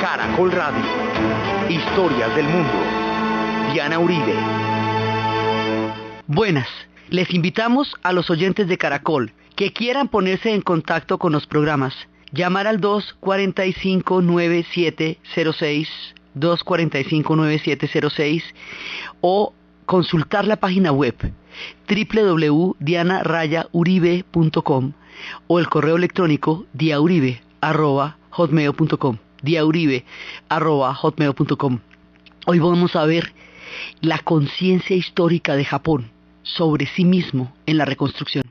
Caracol Radio. Historias del mundo. Diana Uribe. Buenas, les invitamos a los oyentes de Caracol que quieran ponerse en contacto con los programas, llamar al 245-9706, 245-9706 o consultar la página web www.dianarayauribe.com o el correo electrónico diauribe@hotmail.com, diauribe@hotmail.com. Hoy vamos a ver la conciencia histórica de Japón sobre sí mismo en la reconstrucción.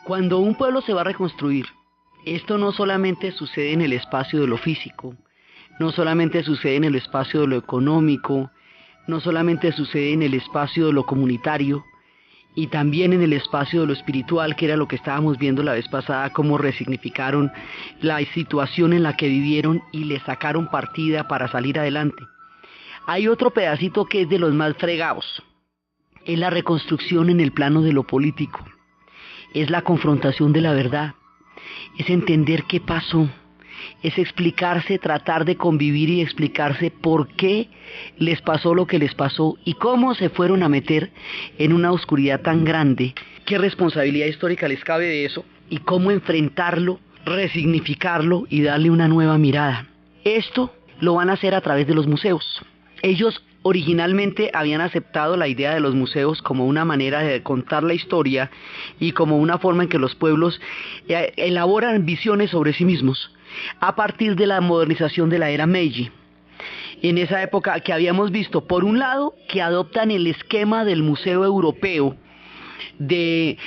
Cuando un pueblo se va a reconstruir, esto no solamente sucede en el espacio de lo físico, no solamente sucede en el espacio de lo económico, no solamente sucede en el espacio de lo comunitario, y también en el espacio de lo espiritual, que era lo que estábamos viendo la vez pasada, cómo resignificaron la situación en la que vivieron y le sacaron partida para salir adelante. Hay otro pedacito que es de los más fregados, es la reconstrucción en el plano de lo político. Es la confrontación de la verdad, es entender qué pasó, es explicarse, tratar de convivir y explicarse por qué les pasó lo que les pasó y cómo se fueron a meter en una oscuridad tan grande, qué responsabilidad histórica les cabe de eso y cómo enfrentarlo, resignificarlo y darle una nueva mirada. Esto lo van a hacer a través de los museos. Ellos originalmente habían aceptado la idea de los museos como una manera de contar la historia y como una forma en que los pueblos elaboran visiones sobre sí mismos a partir de la modernización de la era Meiji. En esa época que habíamos visto, por un lado, que adoptan el esquema del museo europeo, de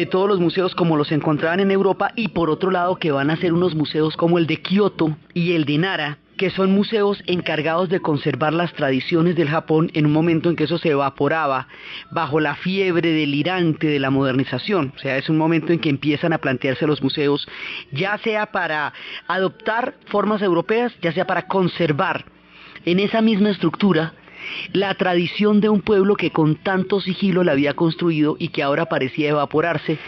todos los museos como los encontraban en Europa, y por otro lado que van a ser unos museos como el de Kioto y el de Nara, que son museos encargados de conservar las tradiciones del Japón en un momento en que eso se evaporaba bajo la fiebre delirante de la modernización. O sea, es un momento en que empiezan a plantearse los museos, ya sea para adoptar formas europeas, ya sea para conservar en esa misma estructura la tradición de un pueblo que con tanto sigilo la había construido y que ahora parecía evaporarse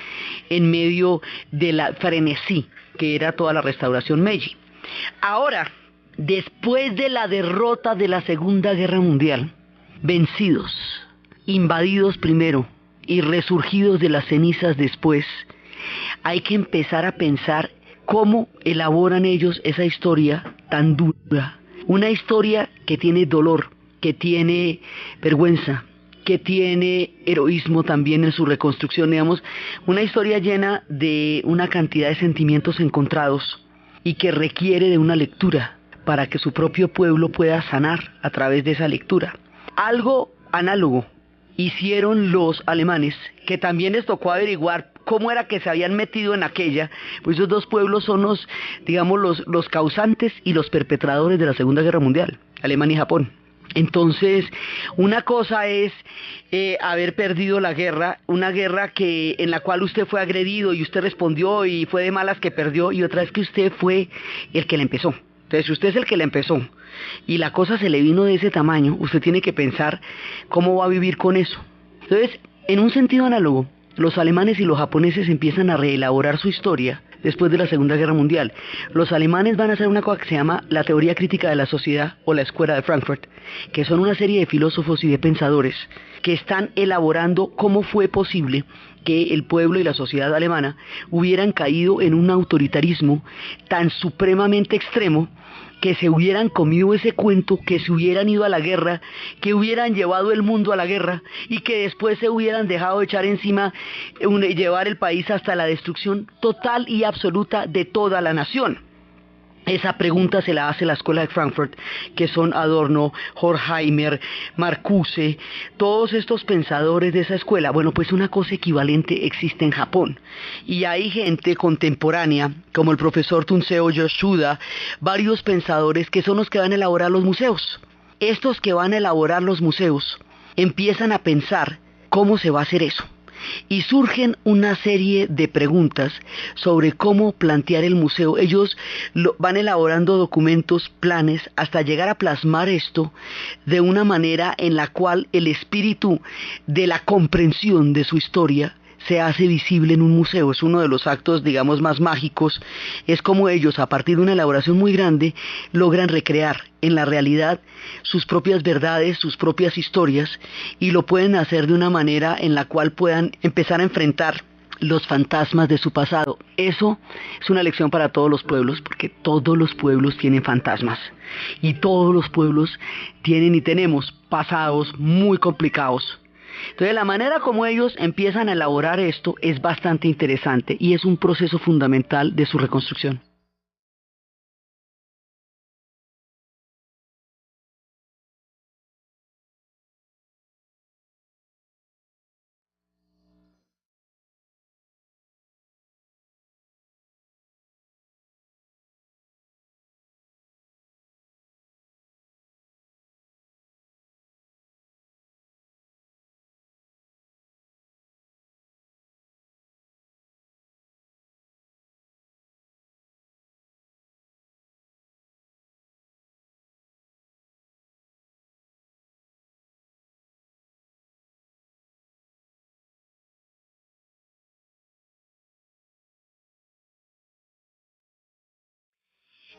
en medio de la frenesí que era toda la restauración Meiji. Ahora, después de la derrota de la Segunda Guerra Mundial, vencidos, invadidos primero y resurgidos de las cenizas después, hay que empezar a pensar cómo elaboran ellos esa historia tan dura. Una historia que tiene dolor, que tiene vergüenza, que tiene heroísmo también en su reconstrucción, digamos, una historia llena de una cantidad de sentimientos encontrados y que requiere de una lectura para que su propio pueblo pueda sanar a través de esa lectura. Algo análogo hicieron los alemanes, que también les tocó averiguar cómo era que se habían metido en aquella, pues esos dos pueblos son los, digamos, los causantes y los perpetradores de la Segunda Guerra Mundial, Alemania y Japón. Entonces, una cosa es haber perdido la guerra, una guerra en la cual usted fue agredido y usted respondió y fue de malas que perdió, y otra es que usted fue el que la empezó. Entonces, si usted es el que la empezó y la cosa se le vino de ese tamaño, usted tiene que pensar cómo va a vivir con eso. Entonces, en un sentido análogo, los alemanes y los japoneses empiezan a reelaborar su historia después de la Segunda Guerra Mundial. Los alemanes van a hacer una cosa que se llama la teoría crítica de la sociedad o la escuela de Frankfurt, que son una serie de filósofos y de pensadores que están elaborando cómo fue posible que el pueblo y la sociedad alemana hubieran caído en un autoritarismo tan supremamente extremo, que se hubieran comido ese cuento, que se hubieran ido a la guerra, que hubieran llevado el mundo a la guerra y que después se hubieran dejado echar encima, llevar el país hasta la destrucción total y absoluta de toda la nación. Esa pregunta se la hace la escuela de Frankfurt, que son Adorno, Horkheimer, Marcuse, todos estos pensadores de esa escuela. Bueno, pues una cosa equivalente existe en Japón. Y hay gente contemporánea, como el profesor Tunseo Yoshida, varios pensadores que son los que van a elaborar los museos. Estos que van a elaborar los museos empiezan a pensar cómo se va a hacer eso. Y surgen una serie de preguntas sobre cómo plantear el museo. Ellos van elaborando documentos, planes, hasta llegar a plasmar esto de una manera en la cual el espíritu de la comprensión de su historia se hace visible en un museo. Es uno de los actos, digamos, más mágicos. Es como ellos, a partir de una elaboración muy grande, logran recrear en la realidad sus propias verdades, sus propias historias, y lo pueden hacer de una manera en la cual puedan empezar a enfrentar los fantasmas de su pasado. Eso es una lección para todos los pueblos, porque todos los pueblos tienen fantasmas, y todos los pueblos tienen y tenemos pasados muy complicados. Entonces la manera como ellos empiezan a elaborar esto es bastante interesante y es un proceso fundamental de su reconstrucción.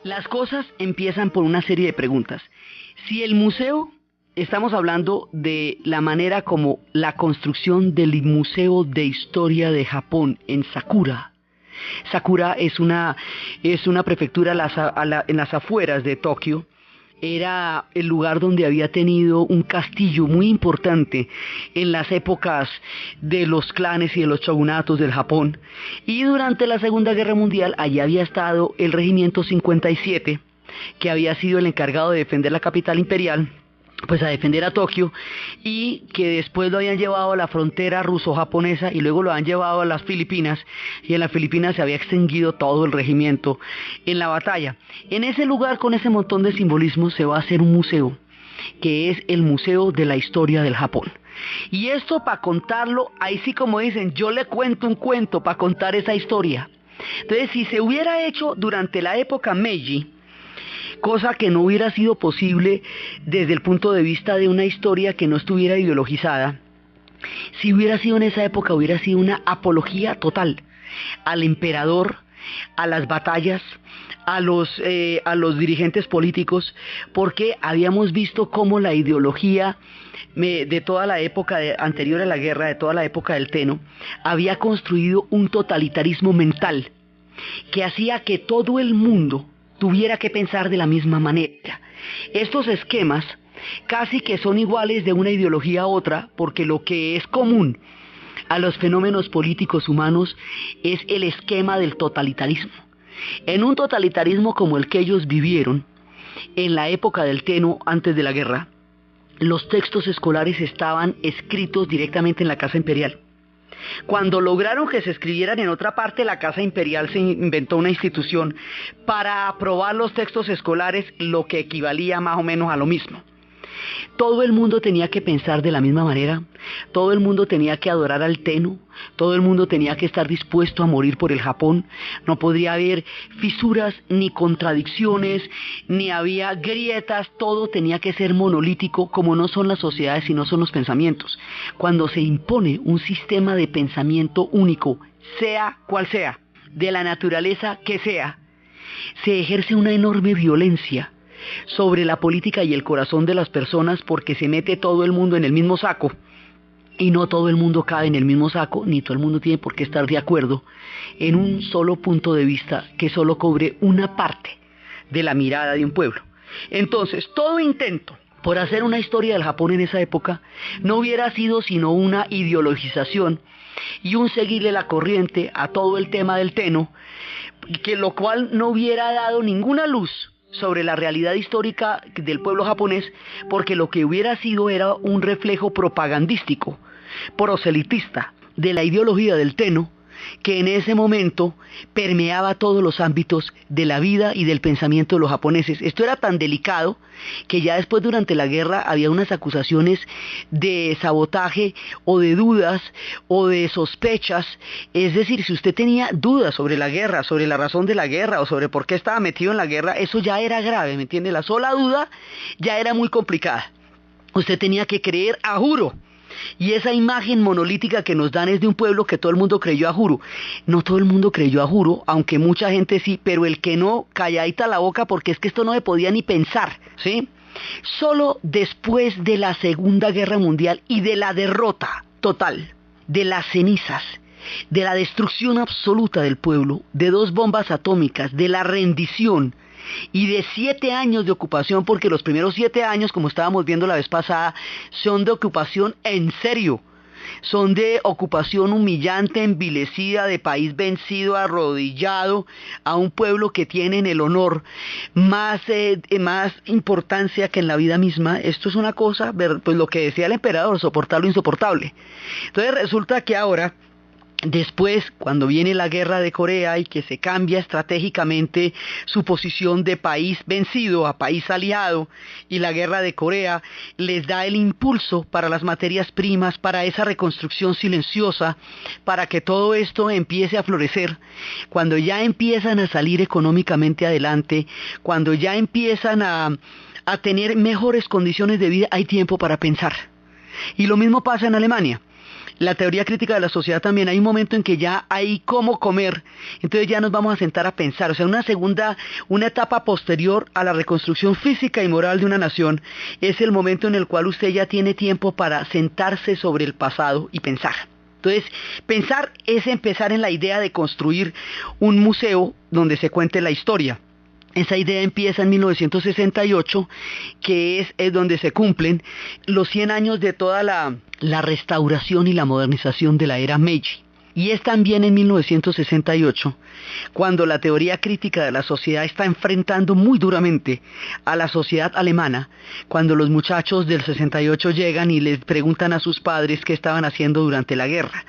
Las cosas empiezan por una serie de preguntas. Si el museo, estamos hablando de la manera como la construcción del Museo de Historia de Japón en Sakura. Sakura es una prefectura en las afueras de Tokio. Era el lugar donde había tenido un castillo muy importante en las épocas de los clanes y de los shogunatos del Japón. Y durante la Segunda Guerra Mundial allí había estado el Regimiento 57, que había sido el encargado de defender la capital imperial, pues a defender a Tokio, y que después lo habían llevado a la frontera ruso-japonesa y luego lo han llevado a las Filipinas, y en las Filipinas se había extinguido todo el regimiento en la batalla. En ese lugar, con ese montón de simbolismo, se va a hacer un museo, que es el Museo de la Historia del Japón. Y esto, para contarlo, ahí sí, como dicen, yo le cuento un cuento para contar esa historia. Entonces, si se hubiera hecho durante la época Meiji, cosa que no hubiera sido posible desde el punto de vista de una historia que no estuviera ideologizada, si hubiera sido en esa época, hubiera sido una apología total al emperador, a las batallas, a los dirigentes políticos, porque habíamos visto cómo la ideología de toda la época anterior a la guerra, de toda la época del Tenno, había construido un totalitarismo mental que hacía que todo el mundo tuviera que pensar de la misma manera. Estos esquemas casi que son iguales de una ideología a otra, porque lo que es común a los fenómenos políticos humanos es el esquema del totalitarismo. En un totalitarismo como el que ellos vivieron en la época del Tenno, antes de la guerra, los textos escolares estaban escritos directamente en la Casa Imperial. Cuando lograron que se escribieran en otra parte, la Casa Imperial se inventó una institución para aprobar los textos escolares, lo que equivalía más o menos a lo mismo. Todo el mundo tenía que pensar de la misma manera, todo el mundo tenía que adorar al Tenno, todo el mundo tenía que estar dispuesto a morir por el Japón. No podría haber fisuras ni contradicciones, ni había grietas, todo tenía que ser monolítico, como no son las sociedades sino son los pensamientos. Cuando se impone un sistema de pensamiento único, sea cual sea, de la naturaleza que sea, se ejerce una enorme violencia sobre la política y el corazón de las personas, porque se mete todo el mundo en el mismo saco, y no todo el mundo cabe en el mismo saco, ni todo el mundo tiene por qué estar de acuerdo en un solo punto de vista que solo cubre una parte de la mirada de un pueblo. Entonces, todo intento por hacer una historia del Japón en esa época no hubiera sido sino una ideologización y un seguirle la corriente a todo el tema del Tenno, que lo cual no hubiera dado ninguna luz sobre la realidad histórica del pueblo japonés, porque lo que hubiera sido era un reflejo propagandístico, proselitista, de la ideología del Tenno, que en ese momento permeaba todos los ámbitos de la vida y del pensamiento de los japoneses. Esto era tan delicado que ya después, durante la guerra, había unas acusaciones de sabotaje o de dudas o de sospechas. Es decir, si usted tenía dudas sobre la guerra, sobre la razón de la guerra o sobre por qué estaba metido en la guerra, eso ya era grave, ¿me entiende? La sola duda ya era muy complicada. Usted tenía que creer a juro. Y esa imagen monolítica que nos dan es de un pueblo que todo el mundo creyó a juro. No todo el mundo creyó a juro, aunque mucha gente sí, pero el que no, calladita la boca, porque es que esto no se podía ni pensar, ¿sí? Solo después de la Segunda Guerra Mundial y de la derrota total, de las cenizas, de la destrucción absoluta del pueblo, de 2 bombas atómicas, de la rendición, y de 7 años de ocupación, porque los primeros 7 años, como estábamos viendo la vez pasada, son de ocupación en serio, son de ocupación humillante, envilecida, de país vencido, arrodillado, a un pueblo que tiene en el honor más importancia que en la vida misma. Esto es una cosa, pues lo que decía el emperador, soportar lo insoportable. Entonces resulta que ahora, después, cuando viene la guerra de Corea y que se cambia estratégicamente su posición de país vencido a país aliado, y la guerra de Corea les da el impulso para las materias primas, para esa reconstrucción silenciosa, para que todo esto empiece a florecer, cuando ya empiezan a salir económicamente adelante, cuando ya empiezan a tener mejores condiciones de vida, hay tiempo para pensar. Y lo mismo pasa en Alemania. La teoría crítica de la sociedad también, hay un momento en que ya hay cómo comer, entonces ya nos vamos a sentar a pensar. O sea, una etapa posterior a la reconstrucción física y moral de una nación, es el momento en el cual usted ya tiene tiempo para sentarse sobre el pasado y pensar. Entonces, pensar es empezar en la idea de construir un museo donde se cuente la historia. Esa idea empieza en 1968, que es donde se cumplen los 100 años de toda la restauración y la modernización de la era Meiji. Y es también en 1968 cuando la teoría crítica de la sociedad está enfrentando muy duramente a la sociedad alemana, cuando los muchachos del 68 llegan y les preguntan a sus padres qué estaban haciendo durante la guerra.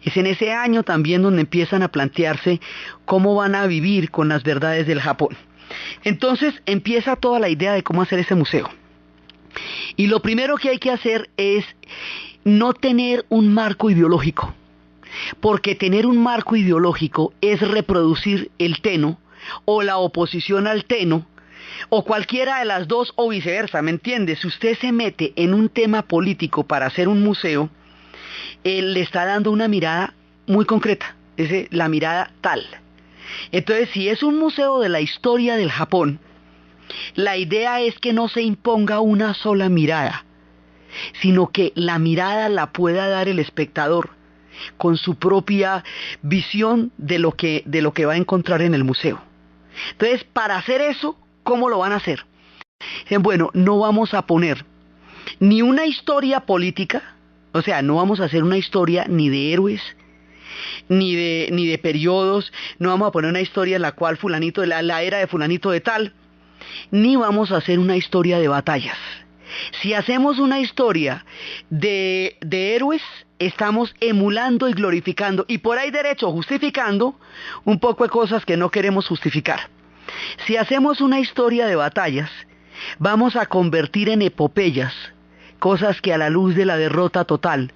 Es en ese año también donde empiezan a plantearse cómo van a vivir con las verdades del Japón. Entonces empieza toda la idea de cómo hacer ese museo. Y lo primero que hay que hacer es no tener un marco ideológico, porque tener un marco ideológico es reproducir el Tenno o la oposición al Tenno, o cualquiera de las dos, o viceversa, ¿me entiende? Si usted se mete en un tema político para hacer un museo, él le está dando una mirada muy concreta, es la mirada tal. Entonces, si es un museo de la historia del Japón, la idea es que no se imponga una sola mirada, sino que la mirada la pueda dar el espectador con su propia visión de lo que va a encontrar en el museo. Entonces, para hacer eso, ¿cómo lo van a hacer? Bueno, no vamos a poner ni una historia política, o sea, no vamos a hacer una historia ni de héroes, ni de periodos, no vamos a poner una historia en la cual fulanito, la era de fulanito de tal, ni vamos a hacer una historia de batallas. Si hacemos una historia de héroes, estamos emulando y glorificando, y por ahí derecho justificando un poco de cosas que no queremos justificar. Si hacemos una historia de batallas, vamos a convertir en epopeyas cosas que a la luz de la derrota total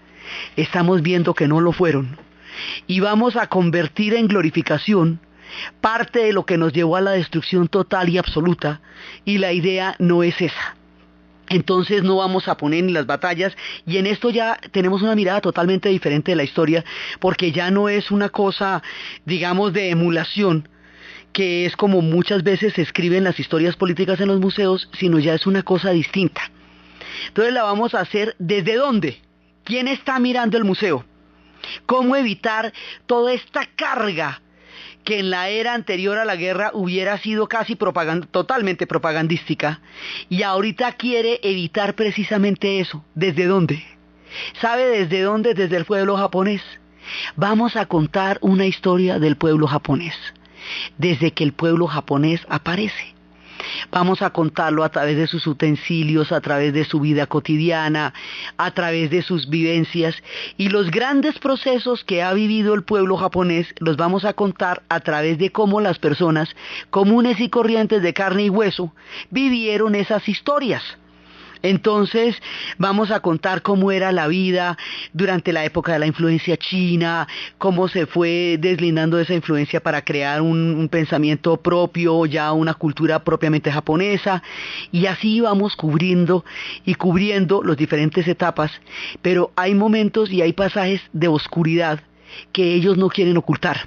estamos viendo que no lo fueron, y vamos a convertir en glorificación parte de lo que nos llevó a la destrucción total y absoluta, y la idea no es esa. Entonces no vamos a poner ni las batallas, y en esto ya tenemos una mirada totalmente diferente de la historia, porque ya no es una cosa, digamos, de emulación, que es como muchas veces se escriben las historias políticas en los museos, sino ya es una cosa distinta. Entonces la vamos a hacer ¿desde dónde? ¿Quién está mirando el museo? ¿Cómo evitar toda esta carga que en la era anterior a la guerra hubiera sido casi totalmente propagandística, y ahorita quiere evitar precisamente eso? ¿Desde dónde? ¿Sabe desde dónde? Desde el pueblo japonés. Vamos a contar una historia del pueblo japonés. desde que el pueblo japonés aparece. Vamos a contarlo a través de sus utensilios, a través de su vida cotidiana, a través de sus vivencias, y los grandes procesos que ha vivido el pueblo japonés los vamos a contar a través de cómo las personas comunes y corrientes de carne y hueso vivieron esas historias. Entonces vamos a contar cómo era la vida durante la época de la influencia china, cómo se fue deslindando de esa influencia para crear un pensamiento propio, ya una cultura propiamente japonesa, y así vamos cubriendo las diferentes etapas, pero hay momentos y hay pasajes de oscuridad que ellos no quieren ocultar.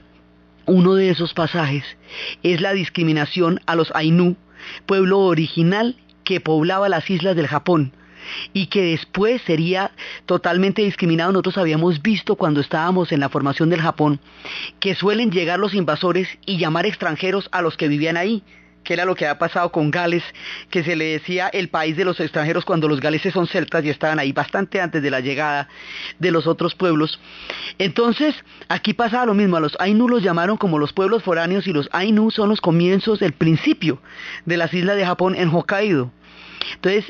Uno de esos pasajes es la discriminación a los Ainu, pueblo original que poblaba las islas del Japón y que después sería totalmente discriminado. Nosotros habíamos visto cuando estábamos en la formación del Japón que suelen llegar los invasores y llamar extranjeros a los que vivían ahí, que era lo que había pasado con Gales, que se le decía el país de los extranjeros cuando los galeses son celtas y estaban ahí bastante antes de la llegada de los otros pueblos. Entonces aquí pasaba lo mismo, a los Ainu los llamaron como los pueblos foráneos, y los Ainu son los comienzos, el principio de las islas de Japón en Hokkaido. Entonces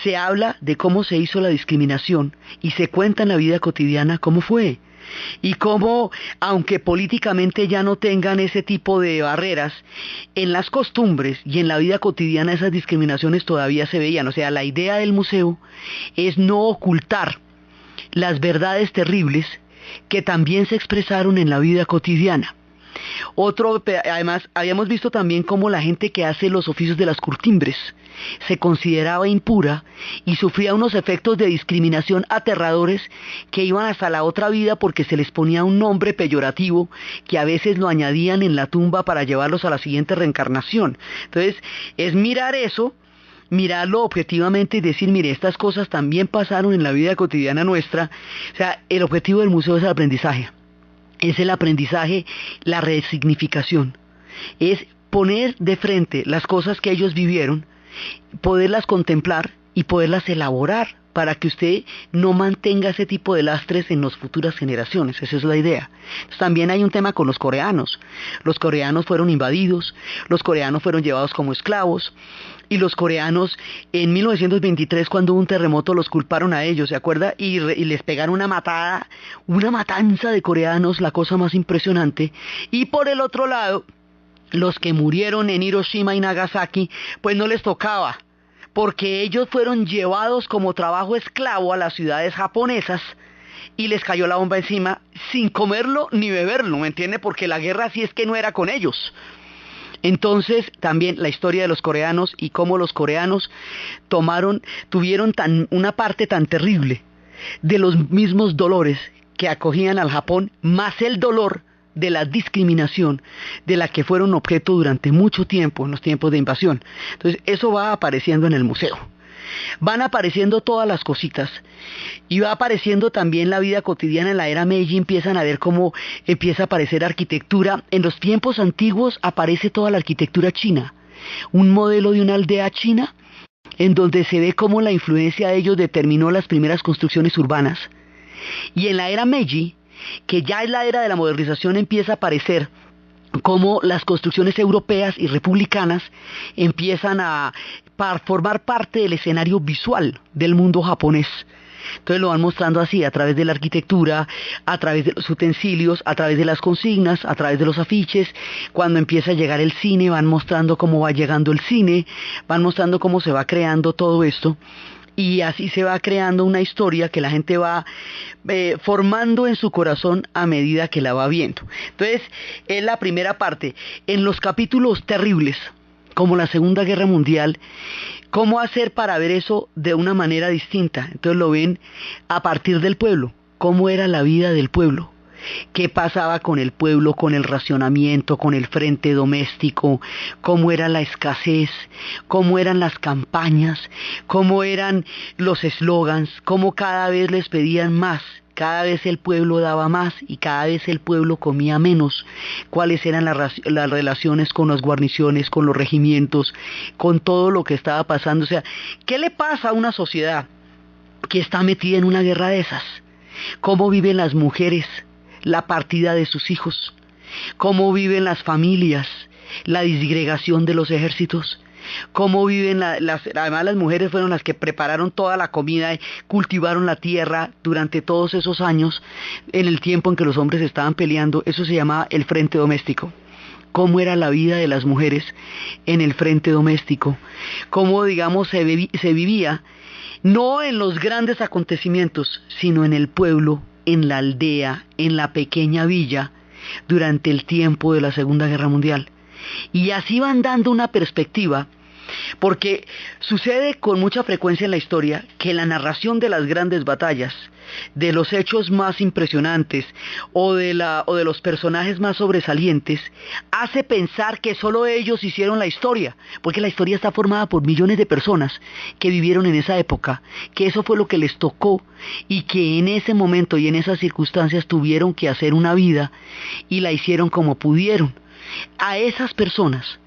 se habla de cómo se hizo la discriminación y se cuenta en la vida cotidiana cómo fue. Y cómo, aunque políticamente ya no tengan ese tipo de barreras, en las costumbres y en la vida cotidiana esas discriminaciones todavía se veían. O sea, la idea del museo es no ocultar las verdades terribles que también se expresaron en la vida cotidiana. Además, habíamos visto también cómo la gente que hace los oficios de las curtimbres se consideraba impura y sufría unos efectos de discriminación aterradores que iban hasta la otra vida, porque se les ponía un nombre peyorativo que a veces lo añadían en la tumba para llevarlos a la siguiente reencarnación. Entonces, es mirar eso, mirarlo objetivamente y decir, mire, estas cosas también pasaron en la vida cotidiana nuestra. O sea, el objetivo del museo es el aprendizaje. Es el aprendizaje, la resignificación. Es poner de frente las cosas que ellos vivieron, poderlas contemplar y poderlas elaborar para que usted no mantenga ese tipo de lastres en las futuras generaciones. Esa es la idea. Entonces, también hay un tema con los coreanos. Los coreanos fueron invadidos, los coreanos fueron llevados como esclavos, y los coreanos en 1923, cuando hubo un terremoto, los culparon a ellos, ¿se acuerda? Y les pegaron una matanza de coreanos, la cosa más impresionante. Y por el otro lado, los que murieron en Hiroshima y Nagasaki, pues no les tocaba, porque ellos fueron llevados como trabajo esclavo a las ciudades japonesas y les cayó la bomba encima sin comerlo ni beberlo, ¿me entiende? Porque la guerra sí es que no era con ellos. Entonces también la historia de los coreanos y cómo los coreanos tuvieron una parte tan terrible de los mismos dolores que acogían al Japón, más el dolor de la discriminación de la que fueron objeto durante mucho tiempo en los tiempos de invasión. Entonces eso va apareciendo en el museo. Van apareciendo todas las cositas y va apareciendo también la vida cotidiana. En la era Meiji empiezan a ver cómo empieza a aparecer arquitectura. En los tiempos antiguos aparece toda la arquitectura china, un modelo de una aldea china en donde se ve cómo la influencia de ellos determinó las primeras construcciones urbanas. Y en la era Meiji, que ya es la era de la modernización, empieza a aparecer cómo las construcciones europeas y republicanas empiezan a formar parte del escenario visual del mundo japonés. Entonces lo van mostrando así, a través de la arquitectura, a través de los utensilios, a través de las consignas, a través de los afiches. Cuando empieza a llegar el cine, van mostrando cómo va llegando el cine, van mostrando cómo se va creando todo esto. Y así se va creando una historia que la gente va formando en su corazón a medida que la va viendo. Entonces, es la primera parte. En los capítulos terribles, como la Segunda Guerra Mundial, ¿cómo hacer para ver eso de una manera distinta? Entonces lo ven a partir del pueblo. ¿Cómo era la vida del pueblo? ¿Qué pasaba con el pueblo, con el racionamiento, con el frente doméstico? ¿Cómo era la escasez? ¿Cómo eran las campañas? ¿Cómo eran los eslogans? ¿Cómo cada vez les pedían más? Cada vez el pueblo daba más y cada vez el pueblo comía menos. ¿Cuáles eran las relaciones con las guarniciones, con los regimientos, con todo lo que estaba pasando? O sea, ¿qué le pasa a una sociedad que está metida en una guerra de esas? ¿Cómo viven las mujeres la partida de sus hijos? cómo viven las familias, la disgregación de los ejércitos, cómo viven además las mujeres fueron las que prepararon toda la comida y cultivaron la tierra durante todos esos años, en el tiempo en que los hombres estaban peleando. Eso se llamaba el frente doméstico. Cómo era la vida de las mujeres en el frente doméstico, cómo, digamos, se vivía no en los grandes acontecimientos, sino en el pueblo, en la aldea, en la pequeña villa, durante el tiempo de la Segunda Guerra Mundial. Y así van dando una perspectiva, porque sucede con mucha frecuencia en la historia que la narración de las grandes batallas, de los hechos más impresionantes o de los personajes más sobresalientes, hace pensar que solo ellos hicieron la historia, porque la historia está formada por millones de personas que vivieron en esa época, que eso fue lo que les tocó y que en ese momento y en esas circunstancias tuvieron que hacer una vida y la hicieron como pudieron. A esas personas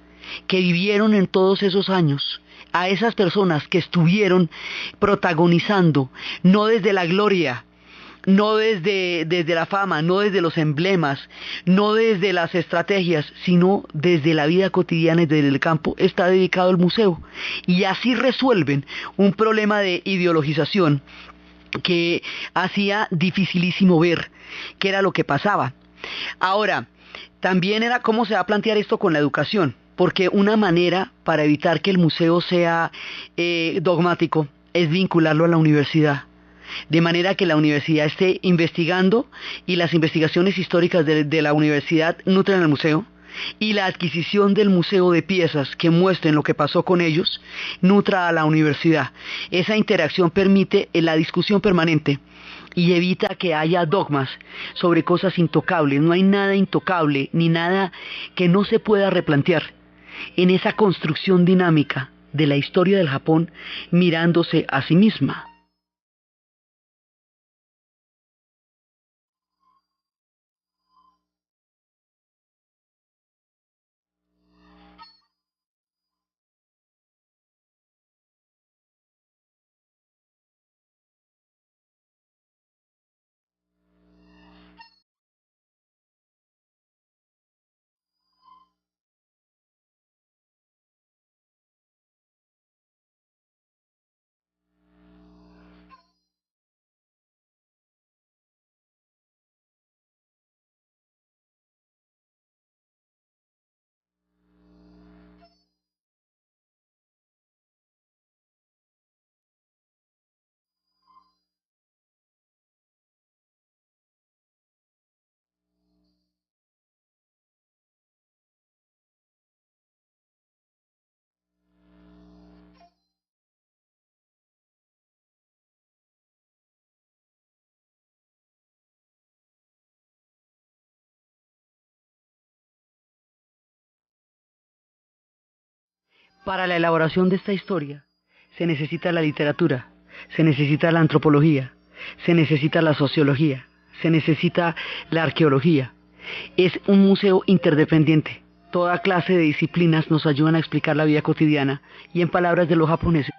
que vivieron en todos esos años, a esas personas que estuvieron protagonizando, no desde la gloria, no desde la fama, no desde los emblemas, no desde las estrategias, sino desde la vida cotidiana y desde el campo, está dedicado el museo. Y así resuelven un problema de ideologización que hacía dificilísimo ver qué era lo que pasaba. Ahora, también era cómo se va a plantear esto con la educación, porque una manera para evitar que el museo sea dogmático es vincularlo a la universidad, de manera que la universidad esté investigando y las investigaciones históricas de la universidad nutren al museo, y la adquisición del museo de piezas que muestren lo que pasó con ellos nutra a la universidad. Esa interacción permite la discusión permanente y evita que haya dogmas sobre cosas intocables. No hay nada intocable ni nada que no se pueda replantear en esa construcción dinámica de la historia del Japón mirándose a sí misma. Para la elaboración de esta historia se necesita la literatura, se necesita la antropología, se necesita la sociología, se necesita la arqueología. Es un museo interdependiente. Toda clase de disciplinas nos ayudan a explicar la vida cotidiana y en palabras de los japoneses,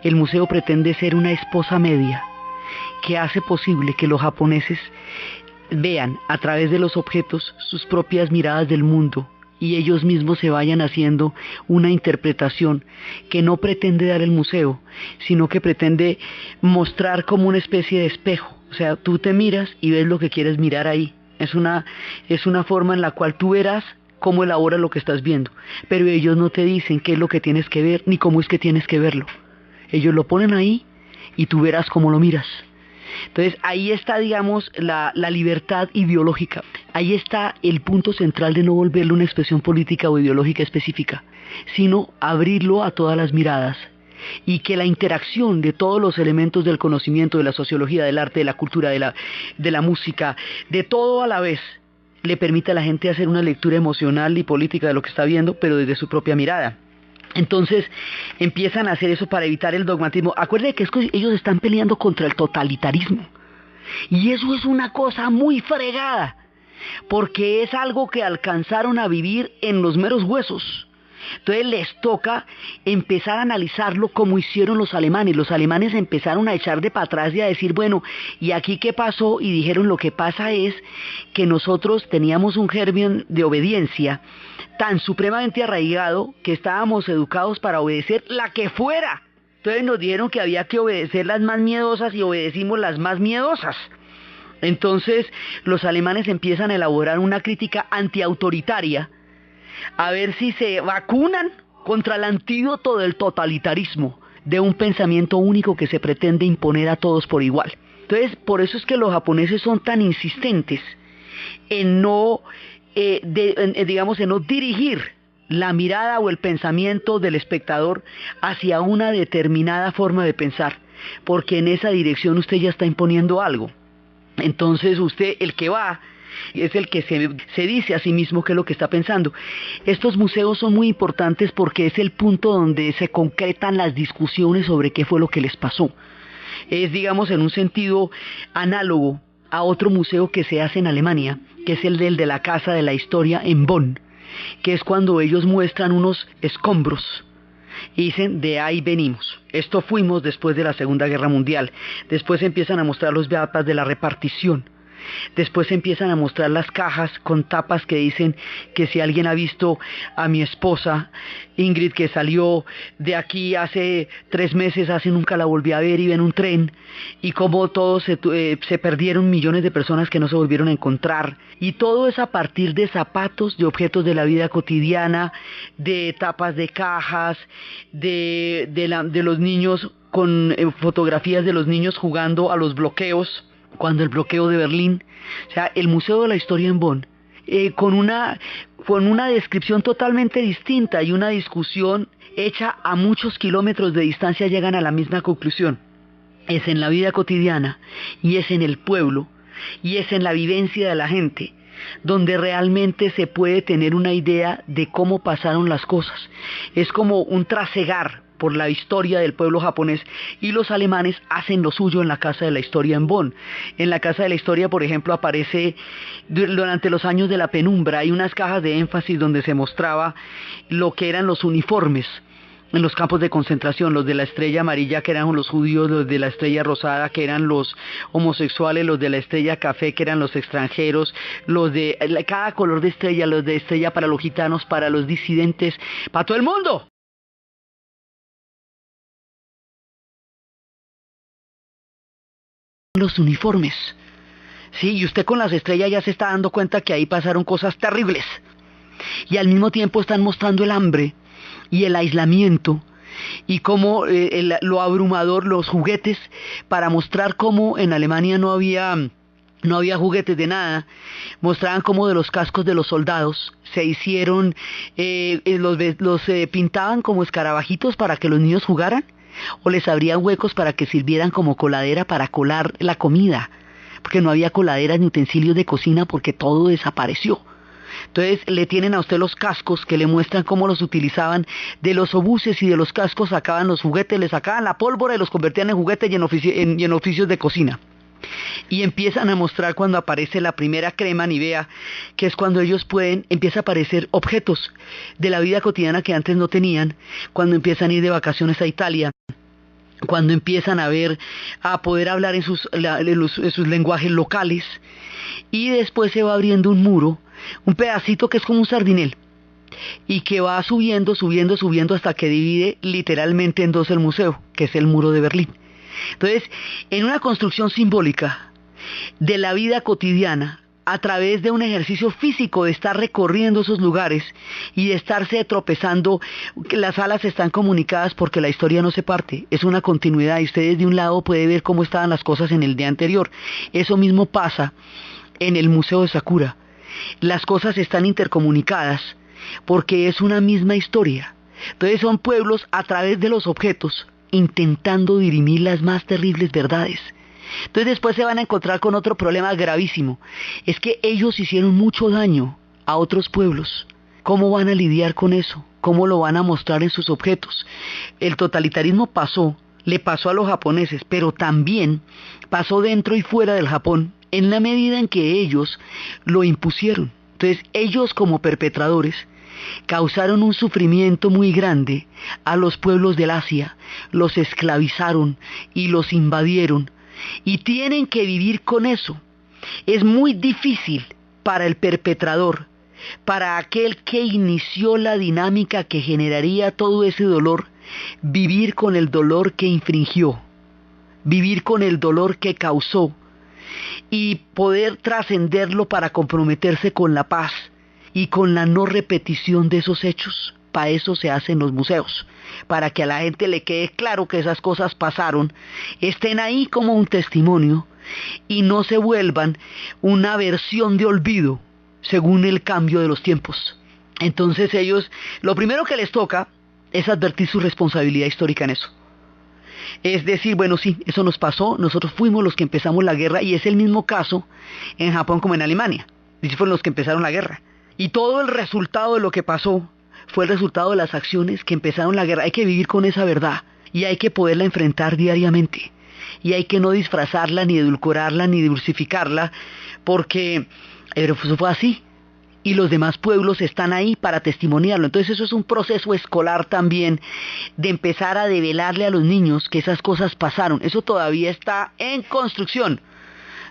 el museo pretende ser una esposa media que hace posible que los japoneses vean a través de los objetos sus propias miradas del mundo y ellos mismos se vayan haciendo una interpretación que no pretende dar el museo, sino que pretende mostrar como una especie de espejo. O sea, tú te miras y ves lo que quieres mirar ahí. Es una forma en la cual tú verás cómo elabora lo que estás viendo, pero ellos no te dicen qué es lo que tienes que ver ni cómo es que tienes que verlo. Ellos lo ponen ahí y tú verás cómo lo miras. Entonces ahí está, digamos, la libertad ideológica. Ahí está el punto central de no volverlo una expresión política o ideológica específica, sino abrirlo a todas las miradas y que la interacción de todos los elementos del conocimiento, de la sociología, del arte, de la cultura, de la música, de todo a la vez, le permite a la gente hacer una lectura emocional y política de lo que está viendo, pero desde su propia mirada. Entonces empiezan a hacer eso para evitar el dogmatismo. Acuérdense que ellos están peleando contra el totalitarismo. Y eso es una cosa muy fregada, porque es algo que alcanzaron a vivir en los meros huesos. Entonces les toca empezar a analizarlo como hicieron los alemanes. Los alemanes empezaron a echar de para atrás y a decir, bueno, ¿y aquí qué pasó? Y dijeron, lo que pasa es que nosotros teníamos un germen de obediencia tan supremamente arraigado que estábamos educados para obedecer la que fuera. Entonces nos dijeron que había que obedecer las más miedosas y obedecimos las más miedosas. Entonces los alemanes empiezan a elaborar una crítica antiautoritaria a ver si se vacunan contra el antídoto del totalitarismo, de un pensamiento único que se pretende imponer a todos por igual. Entonces, por eso es que los japoneses son tan insistentes en no, en no dirigir la mirada o el pensamiento del espectador hacia una determinada forma de pensar, porque en esa dirección usted ya está imponiendo algo. Entonces usted, el que va, es el que se dice a sí mismo qué es lo que está pensando. Estos museos son muy importantes porque es el punto donde se concretan las discusiones sobre qué fue lo que les pasó. Es, digamos, en un sentido análogo a otro museo que se hace en Alemania, que es el de la Casa de la Historia en Bonn, que es cuando ellos muestran unos escombros y dicen, de ahí venimos, esto fuimos después de la Segunda Guerra Mundial. Después empiezan a mostrar los mapas de la repartición. Después empiezan a mostrar las cajas con tapas que dicen que si alguien ha visto a mi esposa Ingrid, que salió de aquí hace 3 meses, hace nunca la volví a ver, iba en un tren, y como todos se perdieron millones de personas que no se volvieron a encontrar, y todo es a partir de zapatos, de objetos de la vida cotidiana, de tapas de cajas, de los niños, con fotografías de los niños jugando a los bloqueos, cuando el bloqueo de Berlín. O sea, el Museo de la Historia en Bonn, con una descripción totalmente distinta y una discusión hecha a muchos kilómetros de distancia, llegan a la misma conclusión. Es en la vida cotidiana, y es en el pueblo, y es en la vivencia de la gente, donde realmente se puede tener una idea de cómo pasaron las cosas. Es como un trasegar por la historia del pueblo japonés, y los alemanes hacen lo suyo en la Casa de la Historia en Bonn. En la Casa de la Historia, por ejemplo, aparece durante los años de la penumbra, hay unas cajas de énfasis donde se mostraba lo que eran los uniformes en los campos de concentración, los de la estrella amarilla que eran los judíos, los de la estrella rosada que eran los homosexuales, los de la estrella café que eran los extranjeros, los de cada color de estrella, los de estrella para los gitanos, para los disidentes, para todo el mundo. Los uniformes, sí, y usted con las estrellas ya se está dando cuenta que ahí pasaron cosas terribles, y al mismo tiempo están mostrando el hambre y el aislamiento, y cómo lo abrumador, los juguetes, para mostrar cómo en Alemania no había juguetes de nada. Mostraban cómo de los cascos de los soldados se hicieron, los pintaban como escarabajitos para que los niños jugaran, o les abrían huecos para que sirvieran como coladera para colar la comida, porque no había coladeras ni utensilios de cocina porque todo desapareció. Entonces le tienen a usted los cascos que le muestran cómo los utilizaban. De los obuses y de los cascos sacaban los juguetes, le sacaban la pólvora y los convertían en juguetes y en oficios de cocina. Y empiezan a mostrar cuando aparece la primera crema Nivea, que es cuando ellos empieza a aparecer objetos de la vida cotidiana que antes no tenían, cuando empiezan a ir de vacaciones a Italia, cuando empiezan a poder hablar en sus lenguajes locales, y después se va abriendo un muro, un pedacito que es como un sardinel, y que va subiendo hasta que divide literalmente en dos el museo, que es el muro de Berlín. Entonces, en una construcción simbólica de la vida cotidiana, a través de un ejercicio físico de estar recorriendo esos lugares y de estarse tropezando, las salas están comunicadas porque la historia no se parte, es una continuidad, y ustedes de un lado pueden ver cómo estaban las cosas en el día anterior. Eso mismo pasa en el Museo de Sakura. Las cosas están intercomunicadas porque es una misma historia. Entonces son pueblos a través de los objetos intentando dirimir las más terribles verdades. Entonces después se van a encontrar con otro problema gravísimo, es que ellos hicieron mucho daño a otros pueblos. ¿Cómo van a lidiar con eso? ¿Cómo lo van a mostrar en sus objetos? El totalitarismo le pasó a los japoneses, pero también pasó dentro y fuera del Japón, en la medida en que ellos lo impusieron. Entonces ellos como perpetradores causaron un sufrimiento muy grande a los pueblos del Asia, los esclavizaron y los invadieron y tienen que vivir con eso. Es muy difícil para el perpetrador, para aquel que inició la dinámica que generaría todo ese dolor, vivir con el dolor que infringió, vivir con el dolor que causó y poder trascenderlo para comprometerse con la paz y con la no repetición de esos hechos. Para eso se hacen los museos, para que a la gente le quede claro que esas cosas pasaron, estén ahí como un testimonio y no se vuelvan una versión de olvido según el cambio de los tiempos. Entonces ellos, lo primero que les toca es advertir su responsabilidad histórica en eso. Es decir, bueno, sí, eso nos pasó, nosotros fuimos los que empezamos la guerra y es el mismo caso en Japón como en Alemania. Ellos fueron los que empezaron la guerra. Y todo el resultado de lo que pasó fue el resultado de las acciones que empezaron la guerra. Hay que vivir con esa verdad y hay que poderla enfrentar diariamente. Y hay que no disfrazarla, ni edulcorarla, ni dulcificarla, porque eso fue así. Y los demás pueblos están ahí para testimoniarlo. Entonces eso es un proceso escolar también, de empezar a develarle a los niños que esas cosas pasaron. Eso todavía está en construcción.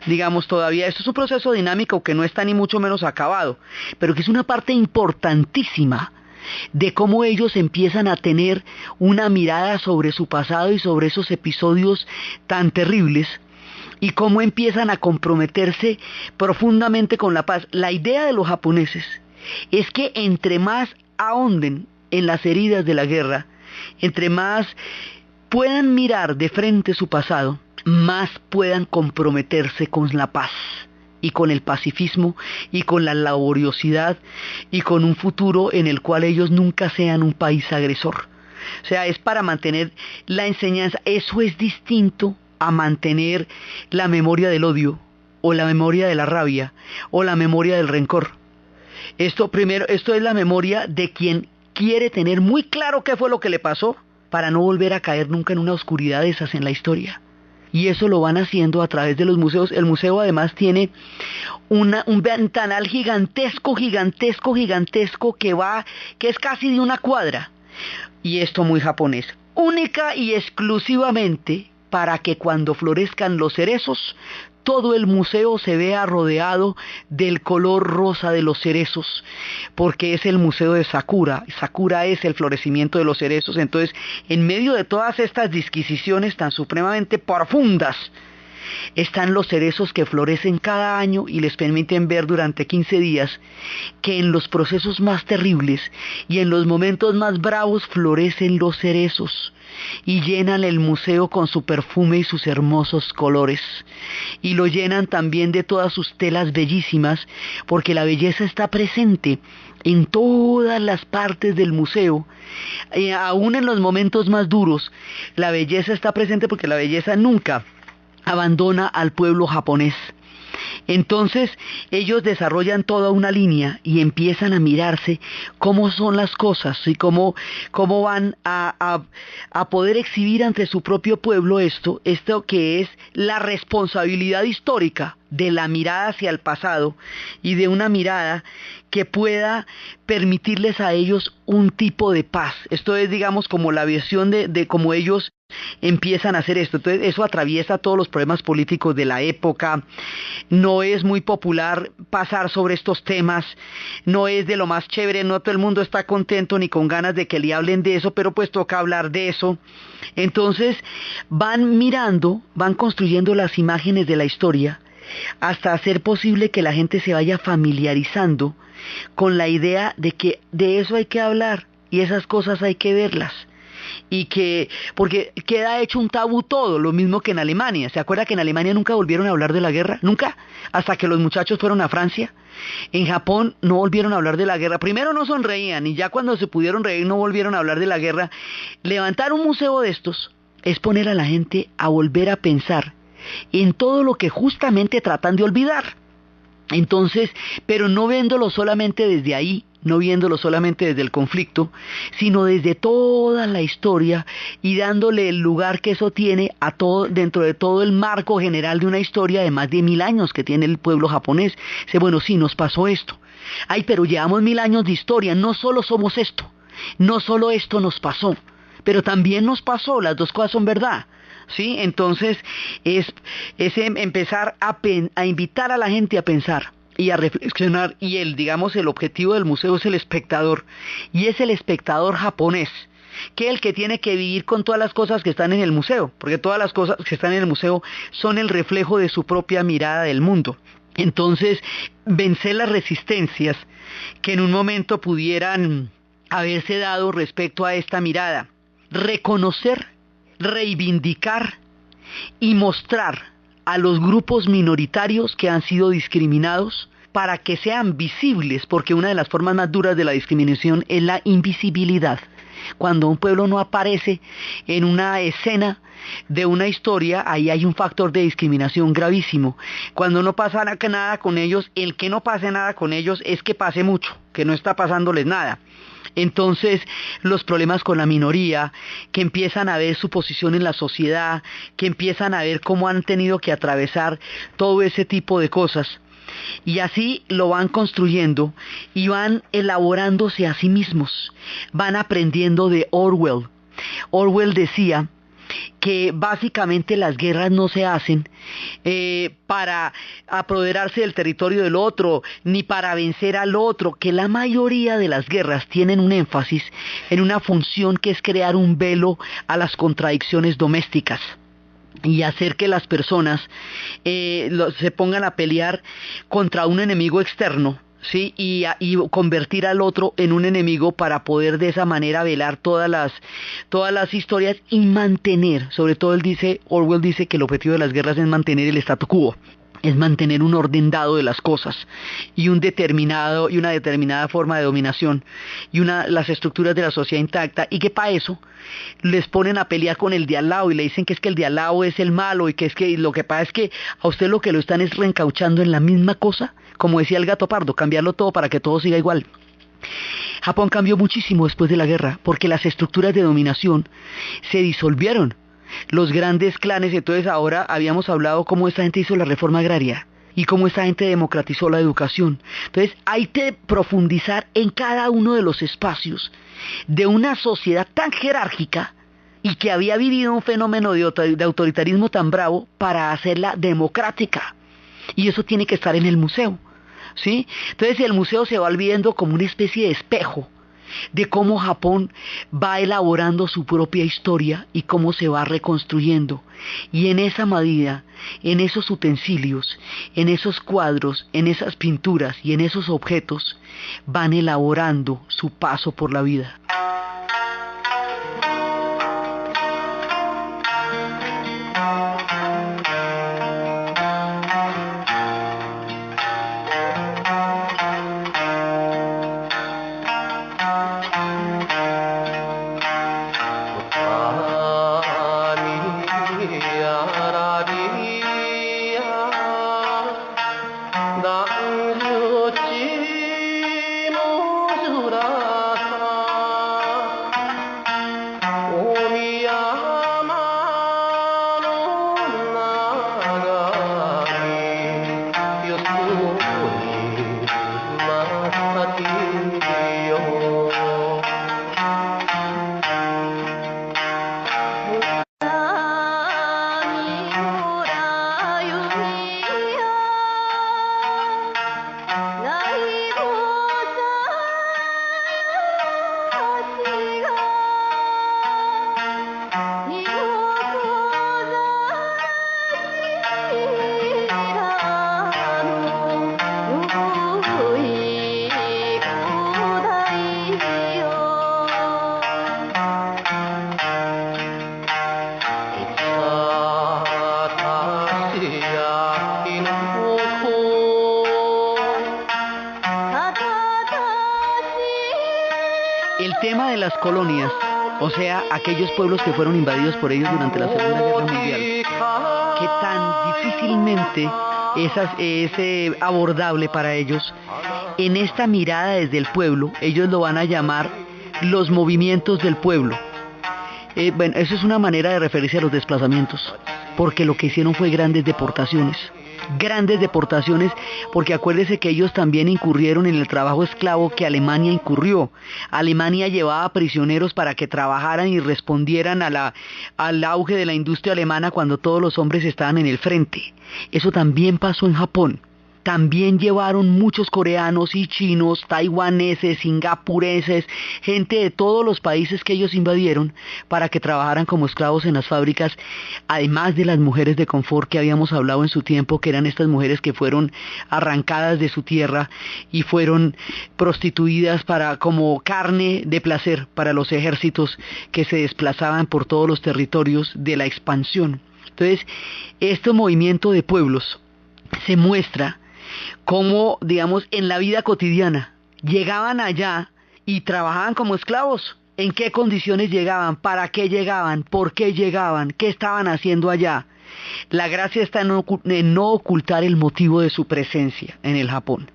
Digamos, todavía esto es un proceso dinámico que no está ni mucho menos acabado, pero que es una parte importantísima de cómo ellos empiezan a tener una mirada sobre su pasado y sobre esos episodios tan terribles, y cómo empiezan a comprometerse profundamente con la paz. La idea de los japoneses es que entre más ahonden en las heridas de la guerra, entre más puedan mirar de frente su pasado, más puedan comprometerse con la paz y con el pacifismo y con la laboriosidad y con un futuro en el cual ellos nunca sean un país agresor. O sea, es para mantener la enseñanza. Eso es distinto a mantener la memoria del odio o la memoria de la rabia o la memoria del rencor. Esto es la memoria de quien quiere tener muy claro qué fue lo que le pasó para no volver a caer nunca en una oscuridad de esas en la historia. Y eso lo van haciendo a través de los museos. El museo además tiene un ventanal gigantesco que es casi de una cuadra. Y esto muy japonés. Única y exclusivamente para que cuando florezcan los cerezos, todo el museo se vea rodeado del color rosa de los cerezos, porque es el museo de Sakura. Sakura es el florecimiento de los cerezos. Entonces, en medio de todas estas disquisiciones tan supremamente profundas, están los cerezos que florecen cada año y les permiten ver durante 15 días que en los procesos más terribles y en los momentos más bravos florecen los cerezos y llenan el museo con su perfume y sus hermosos colores, y lo llenan también de todas sus telas bellísimas, porque la belleza está presente en todas las partes del museo. Aún en los momentos más duros, la belleza está presente, porque la belleza nunca abandona al pueblo japonés. Entonces ellos desarrollan toda una línea y empiezan a mirarse cómo son las cosas y cómo van a poder exhibir ante su propio pueblo esto que es la responsabilidad histórica de la mirada hacia el pasado y de una mirada que pueda permitirles a ellos un tipo de paz. Esto es, digamos, como la visión de cómo ellos empiezan a hacer esto. Entonces eso atraviesa todos los problemas políticos de la época. No es muy popular pasar sobre estos temas, no es de lo más chévere, no todo el mundo está contento ni con ganas de que le hablen de eso, pero pues toca hablar de eso. Entonces van mirando, van construyendo las imágenes de la historia hasta hacer posible que la gente se vaya familiarizando con la idea de que de eso hay que hablar y esas cosas hay que verlas. Porque queda hecho un tabú todo, lo mismo que en Alemania. ¿Se acuerda que en Alemania nunca volvieron a hablar de la guerra? Nunca, hasta que los muchachos fueron a Francia. En Japón no volvieron a hablar de la guerra. Primero no sonreían y ya cuando se pudieron reír no volvieron a hablar de la guerra. Levantar un museo de estos es poner a la gente a volver a pensar en todo lo que justamente tratan de olvidar. Entonces, pero no viéndolo solamente desde ahí, no viéndolo solamente desde el conflicto, sino desde toda la historia y dándole el lugar que eso tiene a todo, dentro de todo el marco general de una historia de más de 1000 años que tiene el pueblo japonés. Dice, bueno, sí, nos pasó esto, Ay, pero llevamos 1000 años de historia, no solo somos esto, no solo esto nos pasó, pero también nos pasó, las dos cosas son verdad. ¿Sí? Entonces es empezar a invitar a la gente a pensar y a reflexionar, y digamos, el objetivo del museo es el espectador, y es el espectador japonés, que es el que tiene que vivir con todas las cosas que están en el museo, porque todas las cosas que están en el museo son el reflejo de su propia mirada del mundo. Entonces, vencer las resistencias que en un momento pudieran haberse dado respecto a esta mirada, reconocer, reivindicar y mostrar a los grupos minoritarios que han sido discriminados para que sean visibles, porque una de las formas más duras de la discriminación es la invisibilidad. Cuando un pueblo no aparece en una escena de una historia, ahí hay un factor de discriminación gravísimo. Cuando no pasa nada con ellos, el que no pase nada con ellos es que pase mucho, que no está pasándoles nada. Entonces, los problemas con la minoría, que empiezan a ver su posición en la sociedad, que empiezan a ver cómo han tenido que atravesar todo ese tipo de cosas. Y así lo van construyendo y van elaborándose a sí mismos, van aprendiendo de Orwell. Orwell decía que básicamente las guerras no se hacen para apoderarse del territorio del otro, ni para vencer al otro, que la mayoría de las guerras tienen un énfasis en una función que es crear un velo a las contradicciones domésticas y hacer que las personas se pongan a pelear contra un enemigo externo, ¿sí? Y convertir al otro en un enemigo para poder de esa manera velar todas las historias y mantener, sobre todo Orwell dice que el objetivo de las guerras es mantener el statu quo, es mantener un orden dado de las cosas y una determinada forma de dominación y las estructuras de la sociedad intacta, y que para eso les ponen a pelear con el de al lado y le dicen que es que el de al lado es el malo y que es que lo que pasa es que a usted lo que lo están es reencauchando en la misma cosa, como decía el gato pardo, cambiarlo todo para que todo siga igual. Japón cambió muchísimo después de la guerra porque las estructuras de dominación se disolvieron. Los grandes clanes, entonces ahora habíamos hablado cómo esta gente hizo la reforma agraria y cómo esta gente democratizó la educación. Entonces hay que profundizar en cada uno de los espacios de una sociedad tan jerárquica y que había vivido un fenómeno de autoritarismo tan bravo para hacerla democrática. Y eso tiene que estar en el museo, ¿sí? Entonces el museo se va viendo como una especie de espejo de cómo Japón va elaborando su propia historia y cómo se va reconstruyendo. Y en esa medida, en esos utensilios, en esos cuadros, en esas pinturas y en esos objetos, van elaborando su paso por la vida. El tema de las colonias, o sea, aquellos pueblos que fueron invadidos por ellos durante la Segunda Guerra Mundial, que tan difícilmente es abordable para ellos, en esta mirada desde el pueblo, ellos lo van a llamar los movimientos del pueblo. Bueno, eso es una manera de referirse a los desplazamientos, porque lo que hicieron fue grandes deportaciones. grandes deportaciones, porque acuérdese que ellos también incurrieron en el trabajo esclavo que Alemania incurrió. Alemania llevaba prisioneros para que trabajaran y respondieran al auge de la industria alemana cuando todos los hombres estaban en el frente. Eso también pasó en Japón. También llevaron muchos coreanos y chinos, taiwaneses, singapureses, gente de todos los países que ellos invadieron para que trabajaran como esclavos en las fábricas, además de las mujeres de confort que habíamos hablado en su tiempo, que eran estas mujeres que fueron arrancadas de su tierra y fueron prostituidas como carne de placer para los ejércitos que se desplazaban por todos los territorios de la expansión. Entonces, este movimiento de pueblos se muestra como, digamos, en la vida cotidiana, llegaban allá y trabajaban como esclavos. ¿En qué condiciones llegaban? ¿Para qué llegaban? ¿Por qué llegaban? ¿Qué estaban haciendo allá? La gracia está en no ocultar el motivo de su presencia en el Japón.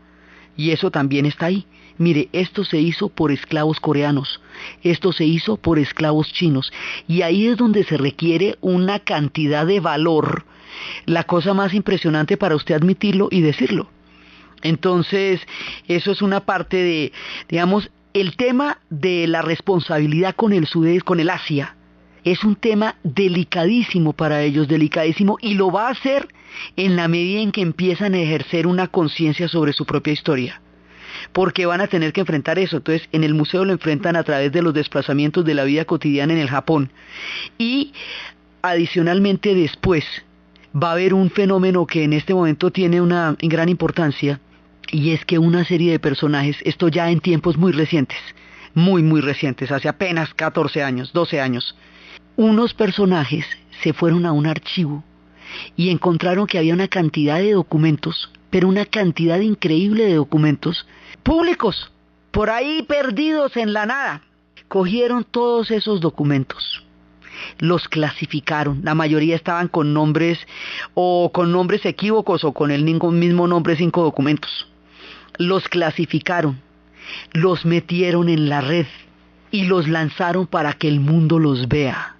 Y eso también está ahí. Mire, esto se hizo por esclavos coreanos, esto se hizo por esclavos chinos. Y ahí es donde se requiere una cantidad de valor, la cosa más impresionante para usted admitirlo y decirlo. Entonces, eso es una parte de, digamos, el tema de la responsabilidad con el Sudeste, con el Asia, es un tema delicadísimo para ellos, delicadísimo, y lo va a hacer en la medida en que empiezan a ejercer una conciencia sobre su propia historia. Porque van a tener que enfrentar eso. Entonces, en el museo lo enfrentan a través de los desplazamientos de la vida cotidiana en el Japón. Y, adicionalmente, después va a haber un fenómeno que en este momento tiene una gran importancia, y es que una serie de personajes, esto ya en tiempos muy recientes, muy recientes, hace apenas 14 años, 12 años, unos personajes se fueron a un archivo y encontraron que había una cantidad de documentos, pero una cantidad increíble de documentos públicos, por ahí perdidos en la nada. Cogieron todos esos documentos, los clasificaron, la mayoría estaban con nombres o con nombres equívocos o con el mismo nombre, 5 documentos. Los clasificaron, los metieron en la red y los lanzaron para que el mundo los vea.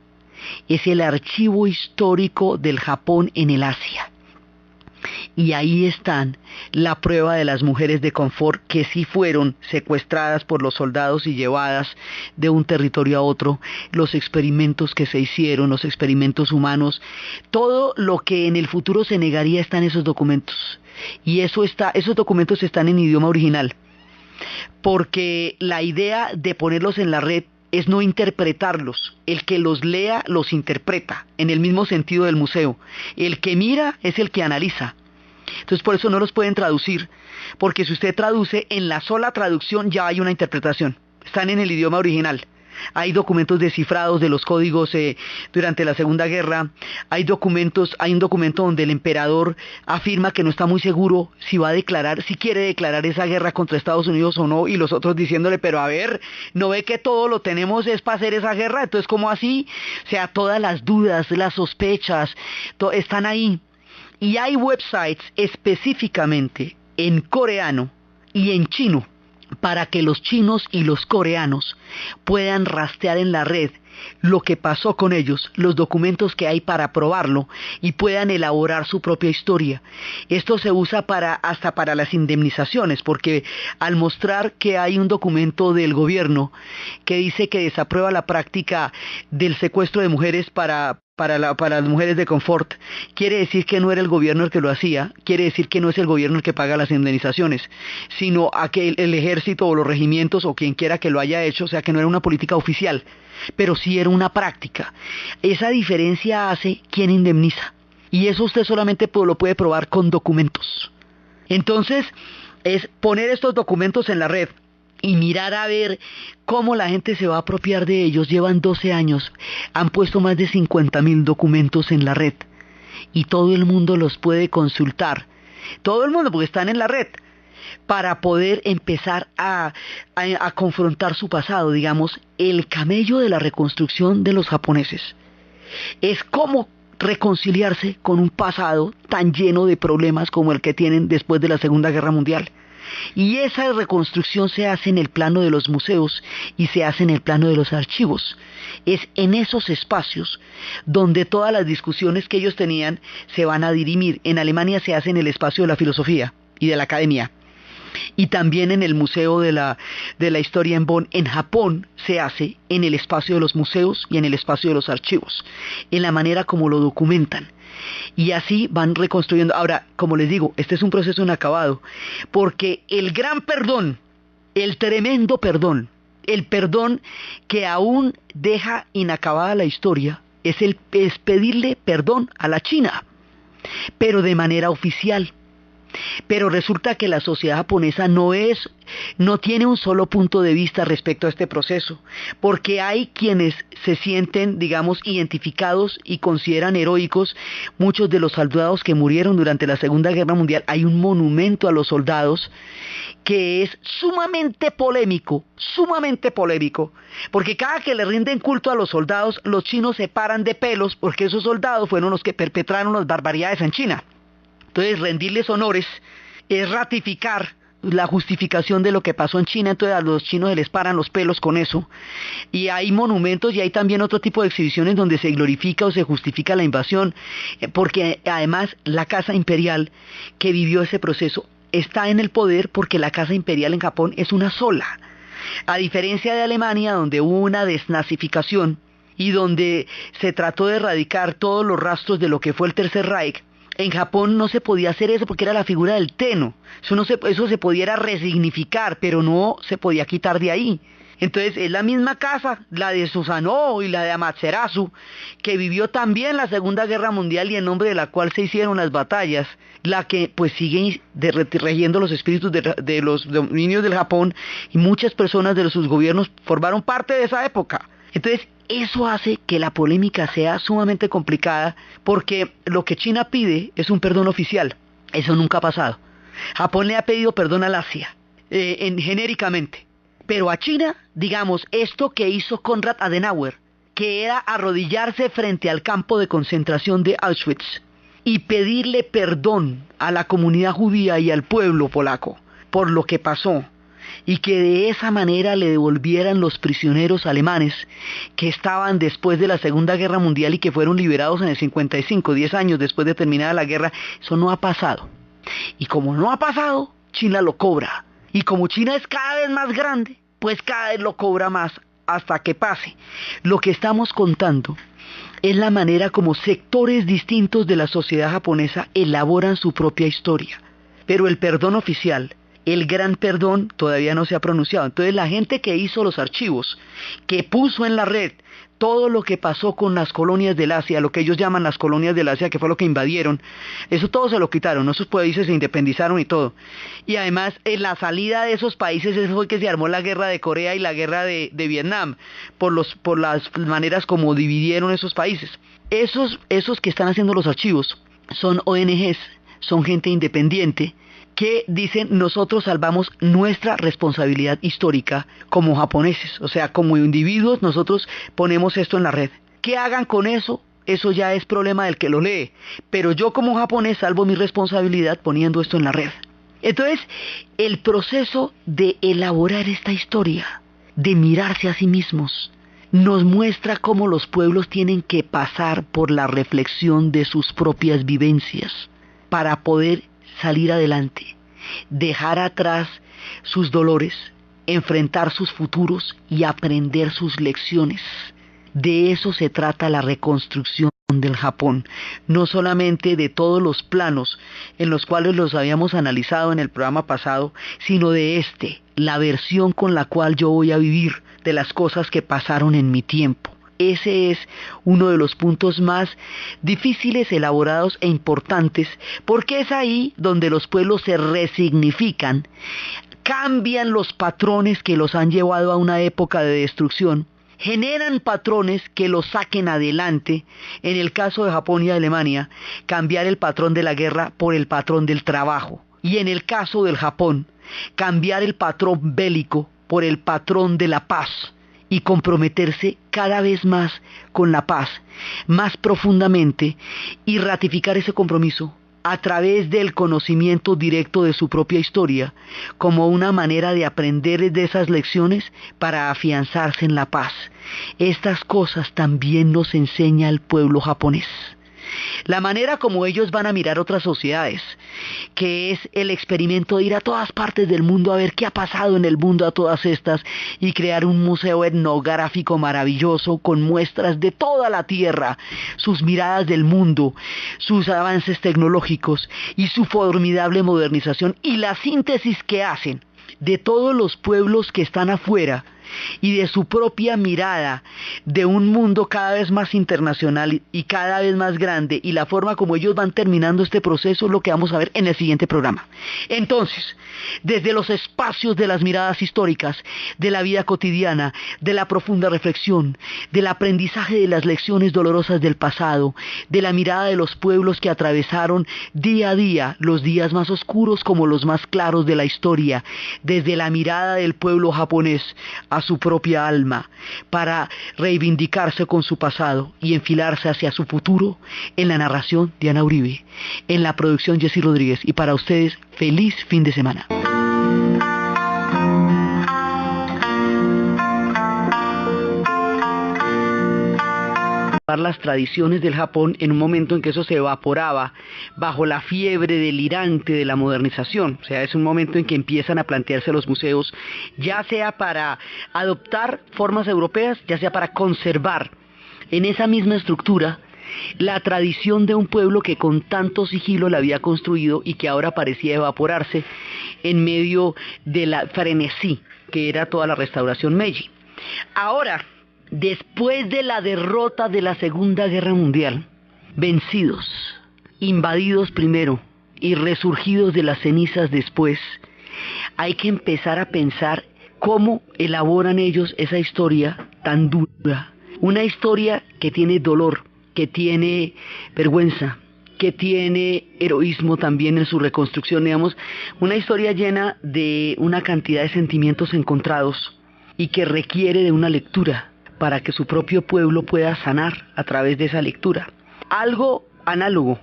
Es el archivo histórico del Japón en el Asia. Y ahí están la prueba de las mujeres de confort que sí fueron secuestradas por los soldados y llevadas de un territorio a otro, los experimentos que se hicieron, los experimentos humanos, todo lo que en el futuro se negaría está en esos documentos. Y esos documentos están en idioma original, porque la idea de ponerlos en la red es no interpretarlos. El que los lea los interpreta, en el mismo sentido del museo. El que mira es el que analiza. Entonces por eso no los pueden traducir, porque si usted traduce, en la sola traducción ya hay una interpretación. Están en el idioma original. Hay documentos descifrados de los códigos durante la Segunda Guerra. Hay un documento donde el emperador afirma que no está muy seguro si quiere declarar esa guerra contra Estados Unidos o no, y los otros diciéndole, pero a ver, ¿no ve que todo lo tenemos es para hacer esa guerra? Entonces, ¿cómo así? O sea, todas las dudas, las sospechas, están ahí. Y hay websites específicamente en coreano y en chino, para que los chinos y los coreanos puedan rastrear en la red lo que pasó con ellos, los documentos que hay para probarlo y puedan elaborar su propia historia. Esto se usa hasta para las indemnizaciones, porque al mostrar que hay un documento del gobierno que dice que desaprueba la práctica del secuestro de mujeres para las mujeres de confort, quiere decir que no era el gobierno el que lo hacía, quiere decir que no es el gobierno el que paga las indemnizaciones, sino el ejército o los regimientos o quien quiera que lo haya hecho, o sea que no era una política oficial, pero sí era una práctica. Esa diferencia hace quién indemniza, y eso usted solamente lo puede probar con documentos. Entonces, es poner estos documentos en la red y mirar a ver cómo la gente se va a apropiar de ellos. Llevan 12 años, han puesto más de 50.000 documentos en la red y todo el mundo los puede consultar, todo el mundo, porque están en la red, para poder empezar a confrontar su pasado. Digamos, el camello de la reconstrucción de los japoneses es cómo reconciliarse con un pasado tan lleno de problemas como el que tienen después de la Segunda Guerra Mundial. Y esa reconstrucción se hace en el plano de los museos y se hace en el plano de los archivos. Es en esos espacios donde todas las discusiones que ellos tenían se van a dirimir. En Alemania se hace en el espacio de la filosofía y de la academia. Y también en el Museo de la Historia en Bonn. En Japón se hace en el espacio de los museos y en el espacio de los archivos, en la manera como lo documentan. Y así van reconstruyendo. Ahora, como les digo, este es un proceso inacabado, porque el gran perdón, el tremendo perdón, el perdón que aún deja inacabada la historia, es pedirle perdón a la China, pero de manera oficial. Pero resulta que la sociedad japonesa no tiene un solo punto de vista respecto a este proceso, porque hay quienes se sienten, digamos, identificados y consideran heroicos muchos de los soldados que murieron durante la Segunda Guerra Mundial. Hay un monumento a los soldados que es sumamente polémico, porque cada que le rinden culto a los soldados, los chinos se paran de pelos, porque esos soldados fueron los que perpetraron las barbaridades en China. Entonces, rendirles honores es ratificar la justificación de lo que pasó en China. Entonces a los chinos se les paran los pelos con eso. Y hay monumentos y hay también otro tipo de exhibiciones donde se glorifica o se justifica la invasión, porque además la Casa Imperial que vivió ese proceso está en el poder, porque la Casa Imperial en Japón es una sola. A diferencia de Alemania, donde hubo una desnazificación y donde se trató de erradicar todos los rastros de lo que fue el Tercer Reich, en Japón no se podía hacer eso porque era la figura del Tenno. Eso se podía resignificar, pero no se podía quitar de ahí. Entonces es la misma casa, la de Susanoo y la de Amaterasu, que vivió también la Segunda Guerra Mundial y en nombre de la cual se hicieron las batallas, la que pues sigue regiendo los espíritus de los dominios del Japón, y muchas personas de sus gobiernos formaron parte de esa época. Entonces, eso hace que la polémica sea sumamente complicada, porque lo que China pide es un perdón oficial. Eso nunca ha pasado. Japón le ha pedido perdón al Asia, genéricamente. Pero a China, digamos, esto que hizo Konrad Adenauer, que era arrodillarse frente al campo de concentración de Auschwitz y pedirle perdón a la comunidad judía y al pueblo polaco por lo que pasó, y que de esa manera le devolvieran los prisioneros alemanes que estaban después de la Segunda Guerra Mundial y que fueron liberados en el 55, 10 años después de terminada la guerra. Eso no ha pasado. Y como no ha pasado, China lo cobra. Y como China es cada vez más grande, pues cada vez lo cobra más hasta que pase. Lo que estamos contando es la manera como sectores distintos de la sociedad japonesa elaboran su propia historia. Pero el perdón oficial, el gran perdón, todavía no se ha pronunciado. Entonces la gente que hizo los archivos, que puso en la red todo lo que pasó con las colonias del Asia, lo que ellos llaman las colonias del Asia, que fue lo que invadieron, eso todo se lo quitaron, esos países se independizaron y todo. Y además en la salida de esos países eso fue que se armó la guerra de Corea y la guerra de Vietnam, por las maneras como dividieron esos países. Esos que están haciendo los archivos son ONGs, son gente independiente, que dicen: nosotros salvamos nuestra responsabilidad histórica como japoneses, o sea, como individuos nosotros ponemos esto en la red. ¿Qué hagan con eso? Eso ya es problema del que lo lee, pero yo como japonés salvo mi responsabilidad poniendo esto en la red. Entonces, el proceso de elaborar esta historia, de mirarse a sí mismos, nos muestra cómo los pueblos tienen que pasar por la reflexión de sus propias vivencias para poder salir adelante, dejar atrás sus dolores, enfrentar sus futuros y aprender sus lecciones. De eso se trata la reconstrucción del Japón, no solamente de todos los planos en los cuales los habíamos analizado en el programa pasado, sino de la versión con la cual yo voy a vivir de las cosas que pasaron en mi tiempo. Ese es uno de los puntos más difíciles, elaborados e importantes, porque es ahí donde los pueblos se resignifican, cambian los patrones que los han llevado a una época de destrucción, generan patrones que los saquen adelante. En el caso de Japón y Alemania, cambiar el patrón de la guerra por el patrón del trabajo. Y en el caso del Japón, cambiar el patrón bélico por el patrón de la paz. Y comprometerse cada vez más con la paz, más profundamente, y ratificar ese compromiso a través del conocimiento directo de su propia historia, como una manera de aprender de esas lecciones para afianzarse en la paz. Estas cosas también nos enseña el pueblo japonés. La manera como ellos van a mirar otras sociedades, que es el experimento de ir a todas partes del mundo a ver qué ha pasado en el mundo a todas estas y crear un museo etnográfico maravilloso con muestras de toda la tierra, sus miradas del mundo, sus avances tecnológicos y su formidable modernización y la síntesis que hacen de todos los pueblos que están afuera y de su propia mirada de un mundo cada vez más internacional y cada vez más grande, y la forma como ellos van terminando este proceso es lo que vamos a ver en el siguiente programa. Entonces, desde los espacios de las miradas históricas, de la vida cotidiana, de la profunda reflexión, del aprendizaje de las lecciones dolorosas del pasado, de la mirada de los pueblos que atravesaron día a día los días más oscuros como los más claros de la historia, desde la mirada del pueblo japonés a su propia alma, para reivindicarse con su pasado y enfilarse hacia su futuro, en la narración Diana Uribe, en la producción Jessy Rodríguez, y para ustedes, feliz fin de semana. Las tradiciones del Japón en un momento en que eso se evaporaba bajo la fiebre delirante de la modernización. O sea, es un momento en que empiezan a plantearse los museos, ya sea para adoptar formas europeas, ya sea para conservar en esa misma estructura la tradición de un pueblo que con tanto sigilo la había construido y que ahora parecía evaporarse en medio de la frenesí que era toda la restauración Meiji. Ahora, después de la derrota de la Segunda Guerra Mundial, vencidos, invadidos primero y resurgidos de las cenizas después, hay que empezar a pensar cómo elaboran ellos esa historia tan dura. Una historia que tiene dolor, que tiene vergüenza, que tiene heroísmo también en su reconstrucción, digamos, una historia llena de una cantidad de sentimientos encontrados y que requiere de una lectura para que su propio pueblo pueda sanar a través de esa lectura. Algo análogo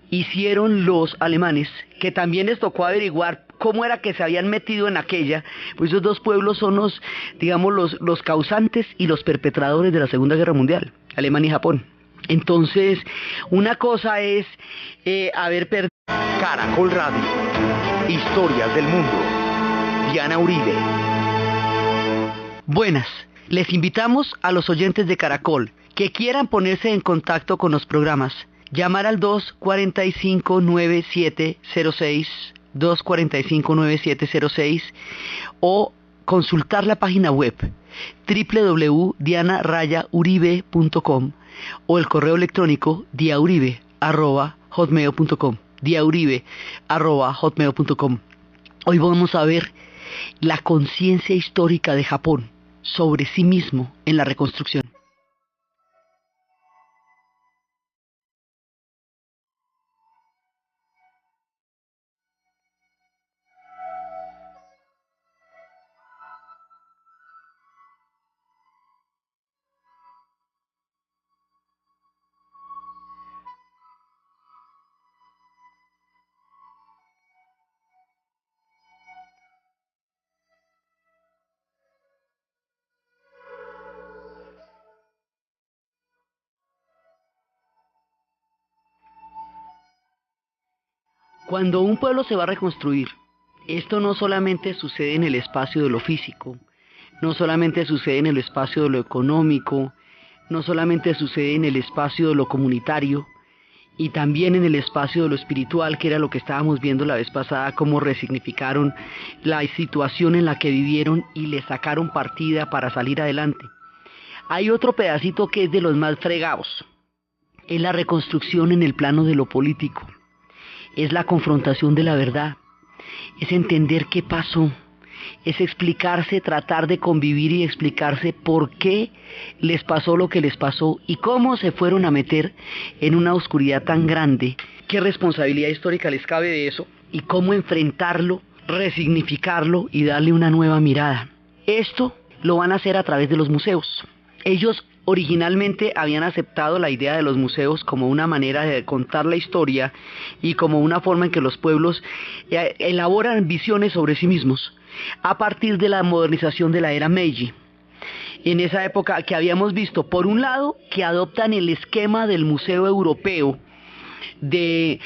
hicieron los alemanes, que también les tocó averiguar cómo era que se habían metido en aquella, pues esos dos pueblos son los causantes y los perpetradores de la Segunda Guerra Mundial, Alemania y Japón. Entonces, una cosa es haber perdido. Caracol Radio, historias del mundo. Diana Uribe. Buenas. Les invitamos a los oyentes de Caracol que quieran ponerse en contacto con los programas, llamar al 245-9706, 245-9706, o consultar la página web www.dianarayauribe.com o el correo electrónico diauribe@hotmail.com, diauribe@hotmail.com. Hoy vamos a ver la conciencia histórica de Japón sobre sí mismo en la reconstrucción. Cuando un pueblo se va a reconstruir, esto no solamente sucede en el espacio de lo físico, no solamente sucede en el espacio de lo económico, no solamente sucede en el espacio de lo comunitario, y también en el espacio de lo espiritual, que era lo que estábamos viendo la vez pasada, cómo resignificaron la situación en la que vivieron y le sacaron partida para salir adelante. Hay otro pedacito que es de los más fregados, es la reconstrucción en el plano de lo político. Es la confrontación de la verdad, es entender qué pasó, es explicarse, tratar de convivir y explicarse por qué les pasó lo que les pasó y cómo se fueron a meter en una oscuridad tan grande, qué responsabilidad histórica les cabe de eso y cómo enfrentarlo, resignificarlo y darle una nueva mirada. Esto lo van a hacer a través de los museos. Ellos originalmente habían aceptado la idea de los museos como una manera de contar la historia y como una forma en que los pueblos elaboran visiones sobre sí mismos a partir de la modernización de la era Meiji. En esa época que habíamos visto, por un lado, que adoptan el esquema del museo europeo, de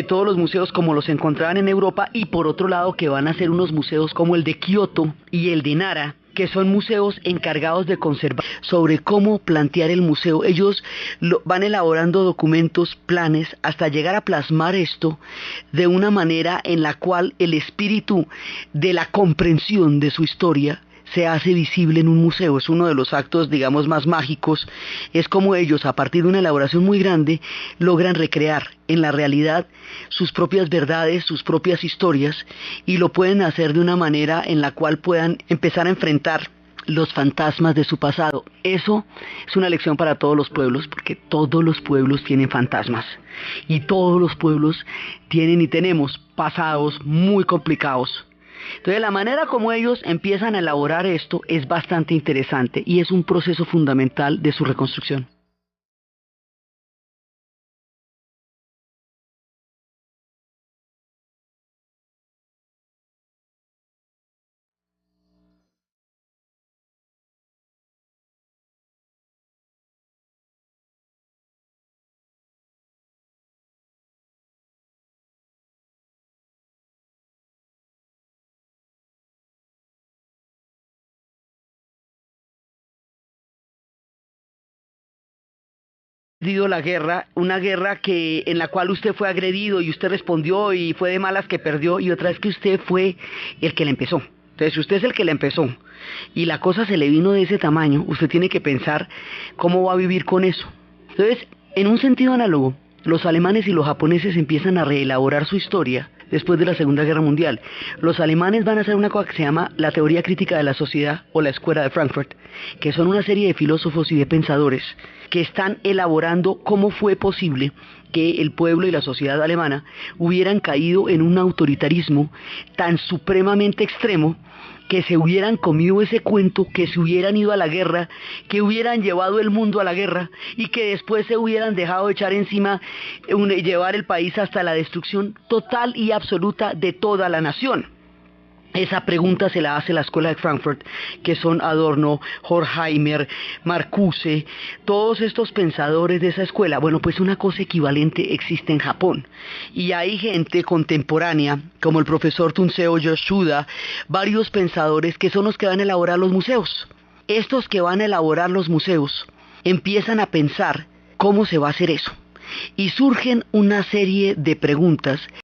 todos los museos como los encontraban en Europa, y por otro lado que van a ser unos museos como el de Kioto y el de Nara, que son museos encargados de conservar sobre cómo plantear el museo. Ellos van elaborando documentos, planes, hasta llegar a plasmar esto de una manera en la cual el espíritu de la comprensión de su historia se hace visible en un museo. Es uno de los actos, digamos, más mágicos. Es como ellos, a partir de una elaboración muy grande, logran recrear en la realidad sus propias verdades, sus propias historias, y lo pueden hacer de una manera en la cual puedan empezar a enfrentar los fantasmas de su pasado. Eso es una lección para todos los pueblos, porque todos los pueblos tienen fantasmas, y todos los pueblos tienen y tenemos pasados muy complicados. Entonces la manera como ellos empiezan a elaborar esto es bastante interesante y es un proceso fundamental de su reconstrucción. La guerra, una guerra en la cual usted fue agredido y usted respondió y fue de malas que perdió, y otra es que usted fue el que la empezó. Entonces, si usted es el que la empezó y la cosa se le vino de ese tamaño, usted tiene que pensar cómo va a vivir con eso. Entonces, en un sentido análogo, los alemanes y los japoneses empiezan a reelaborar su historia después de la Segunda Guerra Mundial. Los alemanes van a hacer una cosa que se llama la teoría crítica de la sociedad, o la Escuela de Frankfurt, que son una serie de filósofos y de pensadores que están elaborando cómo fue posible que el pueblo y la sociedad alemana hubieran caído en un autoritarismo tan supremamente extremo, que se hubieran comido ese cuento, que se hubieran ido a la guerra, que hubieran llevado el mundo a la guerra y que después se hubieran dejado echar encima, llevar el país hasta la destrucción total y absoluta de toda la nación. Esa pregunta se la hace la Escuela de Frankfurt, que son Adorno, Horkheimer, Marcuse, todos estos pensadores de esa escuela. Bueno, pues una cosa equivalente existe en Japón. Y hay gente contemporánea, como el profesor Tunseo Yoshida, varios pensadores que son los que van a elaborar los museos. Estos que van a elaborar los museos empiezan a pensar cómo se va a hacer eso. Y surgen una serie de preguntas